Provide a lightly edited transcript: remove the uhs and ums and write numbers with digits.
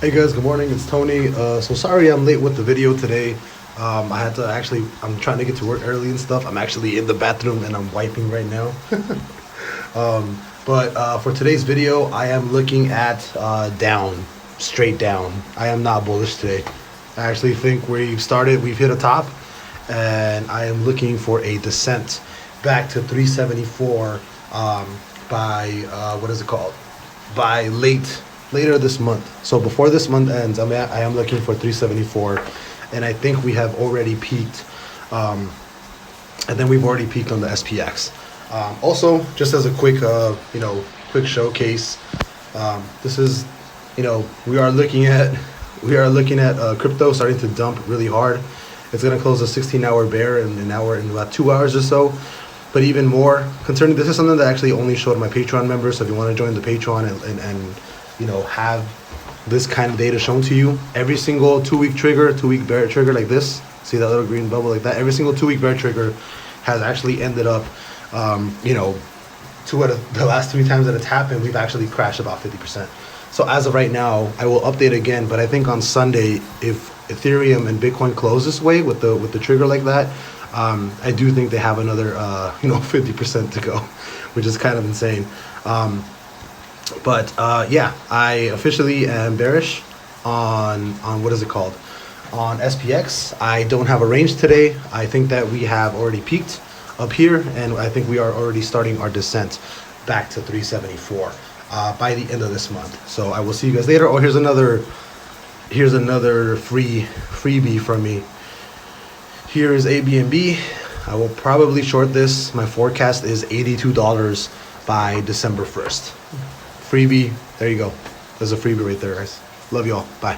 Hey guys, good morning. It's Tony. So sorry I'm late with the video today. I had to actually, I'm trying to get to work early and stuff. I'm actually in the bathroom and I'm wiping right now. But for today's video, I am looking at down, straight down. I am not bullish today. I actually think we've hit a top, and I am looking for a descent back to 374 by, what is it called? By later this month. So before this month ends, I am looking for 374, and I think we have already peaked. And then we've already peaked on the SPX. Also, just as a quick, quick showcase, this is, we are looking at crypto starting to dump really hard. It's gonna close a 16-hour bear in about 2 hours or so. But even more concerning, this is something that I actually only showed my Patreon members. So if you want to join the Patreon and have this kind of data shown to you, every single 2-week trigger, 2-week bear trigger like this, see that little green bubble like that, every single 2-week bear trigger has actually ended up, two out of the last 3 times that it's happened, we've actually crashed about 50%. So as of right now, I will update again, but I think on Sunday, if Ethereum and Bitcoin close this way with the trigger like that, I do think they have another 50% to go, which is kind of insane. But yeah, I officially am bearish on what is it called, on SPX. I don't have a range today. I think that we have already peaked up here, and I think we are already starting our descent back to 374 by the end of this month. So I will see you guys later. Oh, here's another freebie from me. Here is ABNB. I will probably short this. My forecast is $82 by December 1st. Freebie. There you go. There's a freebie right there, guys. Love you all. Bye.